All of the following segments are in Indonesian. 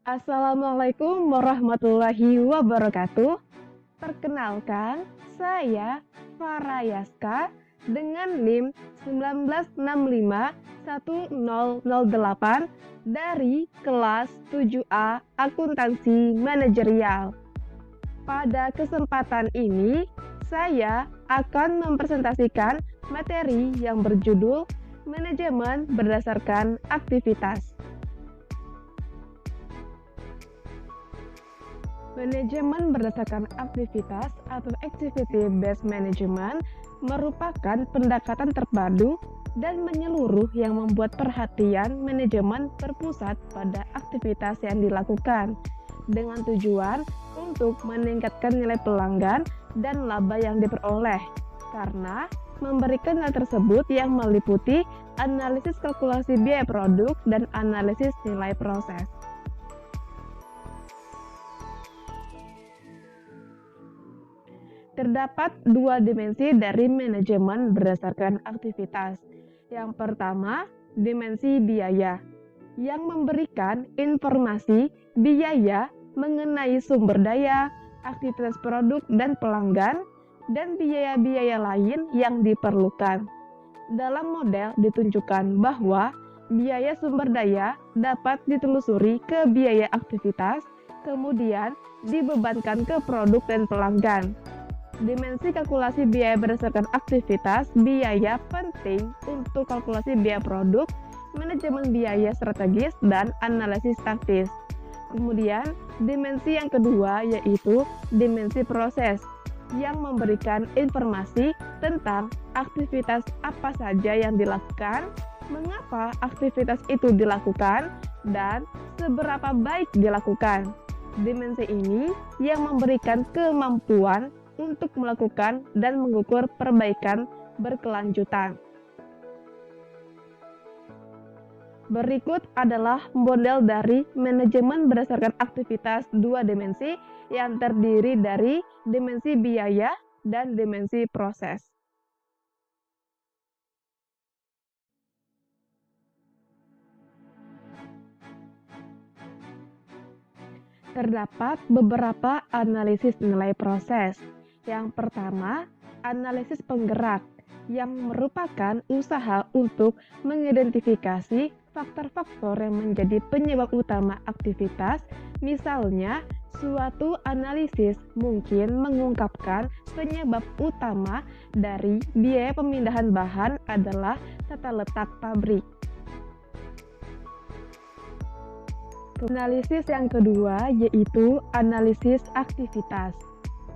Assalamualaikum warahmatullahi wabarakatuh. Perkenalkan, saya Farah Yaska dengan NIM 19651008 dari kelas 7A Akuntansi Manajerial. Pada kesempatan ini, saya akan mempresentasikan materi yang berjudul Manajemen Berdasarkan Aktivitas. Manajemen berdasarkan aktivitas atau Activity Based Management merupakan pendekatan terpadu dan menyeluruh yang membuat perhatian manajemen berpusat pada aktivitas yang dilakukan dengan tujuan untuk meningkatkan nilai pelanggan dan laba yang diperoleh, karena memberikan nilai tersebut yang meliputi analisis kalkulasi biaya produk dan analisis nilai proses. Terdapat dua dimensi dari manajemen berdasarkan aktivitas. Yang pertama, dimensi biaya, yang memberikan informasi biaya mengenai sumber daya, aktivitas produk dan pelanggan, dan biaya-biaya lain yang diperlukan. Dalam model ditunjukkan bahwa biaya sumber daya dapat ditelusuri ke biaya aktivitas, kemudian dibebankan ke produk dan pelanggan. Dimensi kalkulasi biaya berdasarkan aktivitas biaya penting untuk kalkulasi biaya produk, manajemen biaya strategis, dan analisis taktis. Kemudian, dimensi yang kedua yaitu dimensi proses, yang memberikan informasi tentang aktivitas apa saja yang dilakukan, mengapa aktivitas itu dilakukan, dan seberapa baik dilakukan. Dimensi ini yang memberikan kemampuan untuk melakukan dan mengukur perbaikan berkelanjutan. Berikut adalah model dari manajemen berdasarkan aktivitas dua dimensi yang terdiri dari dimensi biaya dan dimensi proses. Terdapat beberapa analisis nilai proses. Yang pertama, analisis penggerak, yang merupakan usaha untuk mengidentifikasi faktor-faktor yang menjadi penyebab utama aktivitas. Misalnya, suatu analisis mungkin mengungkapkan penyebab utama dari biaya pemindahan bahan adalah tata letak pabrik. Analisis yang kedua yaitu analisis aktivitas,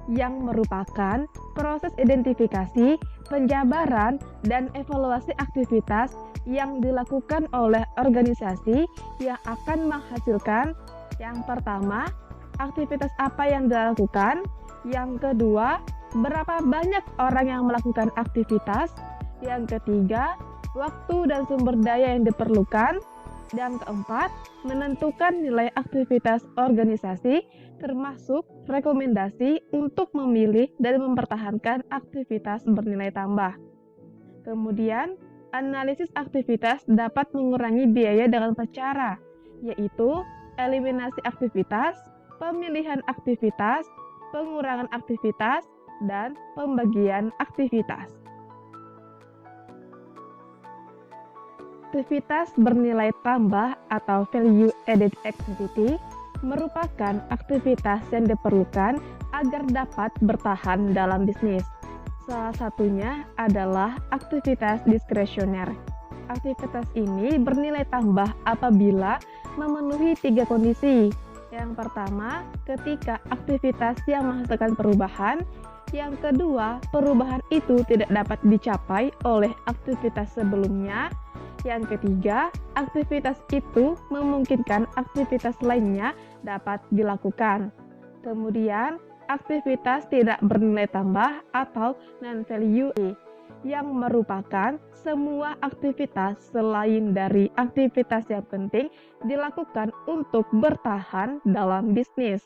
yang merupakan proses identifikasi, penjabaran, dan evaluasi aktivitas yang dilakukan oleh organisasi yang akan menghasilkan yang pertama, aktivitas apa yang dilakukan, yang kedua, berapa banyak orang yang melakukan aktivitas, yang ketiga, waktu dan sumber daya yang diperlukan, dan keempat, menentukan nilai aktivitas organisasi, termasuk rekomendasi untuk memilih dan mempertahankan aktivitas bernilai tambah. Kemudian, analisis aktivitas dapat mengurangi biaya dengan cara, yaitu eliminasi aktivitas, pemilihan aktivitas, pengurangan aktivitas, dan pembagian aktivitas. Aktivitas bernilai tambah atau value added activity merupakan aktivitas yang diperlukan agar dapat bertahan dalam bisnis. Salah satunya adalah aktivitas diskresioner. Aktivitas ini bernilai tambah apabila memenuhi 3 kondisi. Yang pertama, ketika aktivitas yang menghasilkan perubahan. Yang kedua, perubahan itu tidak dapat dicapai oleh aktivitas sebelumnya. Yang ketiga, aktivitas itu memungkinkan aktivitas lainnya dapat dilakukan. Kemudian, aktivitas tidak bernilai tambah atau non-value, yang merupakan semua aktivitas selain dari aktivitas yang penting dilakukan untuk bertahan dalam bisnis.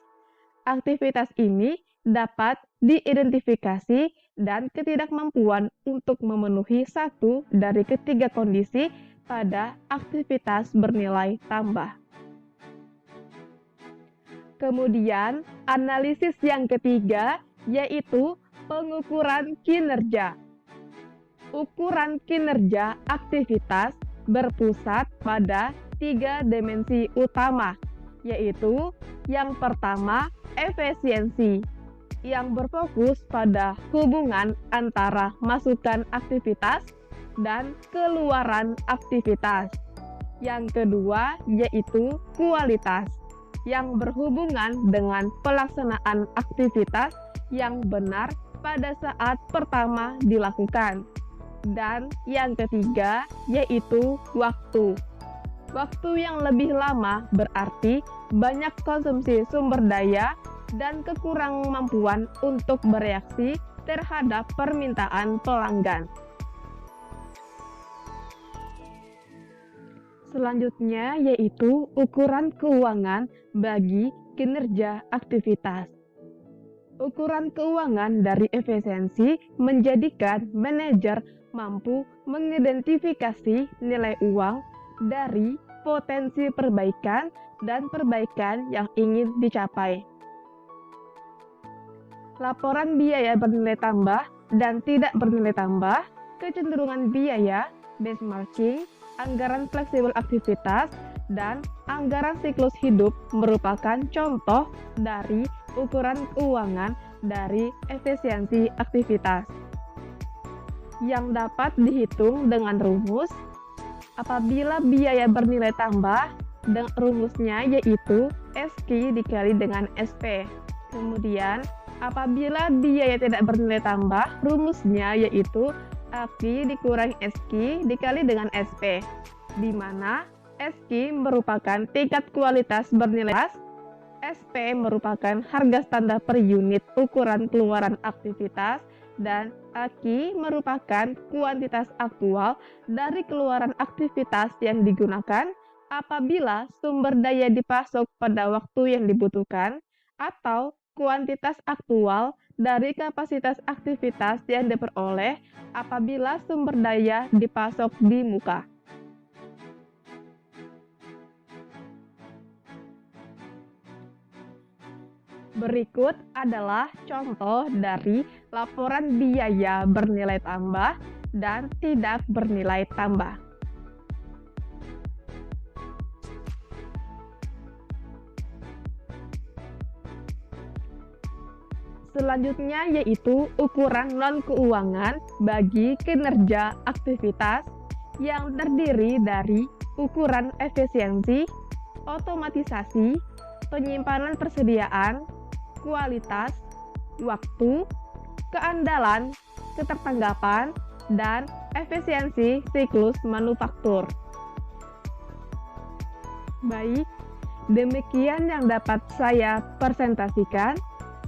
Aktivitas ini dapat diidentifikasi dan ketidakmampuan untuk memenuhi satu dari ketiga kondisi pada aktivitas bernilai tambah. Kemudian, analisis yang ketiga yaitu pengukuran kinerja. Ukuran kinerja aktivitas berpusat pada 3 dimensi utama, yaitu yang pertama efisiensi, yang berfokus pada hubungan antara masukan aktivitas dan keluaran aktivitas. Yang kedua yaitu kualitas, yang berhubungan dengan pelaksanaan aktivitas yang benar pada saat pertama dilakukan. Dan yang ketiga yaitu waktu. Waktu yang lebih lama berarti banyak konsumsi sumber daya dan kekurangmampuan untuk bereaksi terhadap permintaan pelanggan. Selanjutnya yaitu ukuran keuangan bagi kinerja aktivitas. Ukuran keuangan dari efisiensi menjadikan manajer mampu mengidentifikasi nilai uang dari potensi perbaikan dan perbaikan yang ingin dicapai. Laporan biaya bernilai tambah dan tidak bernilai tambah, kecenderungan biaya, benchmarking, anggaran fleksibel aktivitas, dan anggaran siklus hidup merupakan contoh dari ukuran keuangan dari efisiensi aktivitas yang dapat dihitung dengan rumus. Apabila biaya bernilai tambah, rumusnya yaitu SQ dikali dengan SP. Kemudian, apabila biaya tidak bernilai tambah, rumusnya yaitu AQ dikurangi SQ dikali dengan SP, di mana SQ merupakan tingkat kualitas bernilai, SP merupakan harga standar per unit ukuran keluaran aktivitas, dan AQ merupakan kuantitas aktual dari keluaran aktivitas yang digunakan apabila sumber daya dipasok pada waktu yang dibutuhkan, atau kuantitas aktual dari kapasitas aktivitas yang diperoleh apabila sumber daya dipasok di muka. Berikut adalah contoh dari laporan biaya bernilai tambah dan tidak bernilai tambah. Selanjutnya yaitu ukuran non-keuangan bagi kinerja aktivitas yang terdiri dari ukuran efisiensi, otomatisasi, penyimpanan persediaan, kualitas, waktu, keandalan, ketertanggapan, dan efisiensi siklus manufaktur. Baik, demikian yang dapat saya presentasikan.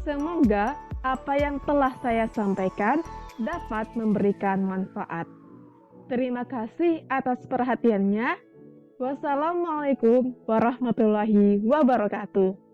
Semoga apa yang telah saya sampaikan dapat memberikan manfaat. Terima kasih atas perhatiannya. Wassalamualaikum warahmatullahi wabarakatuh.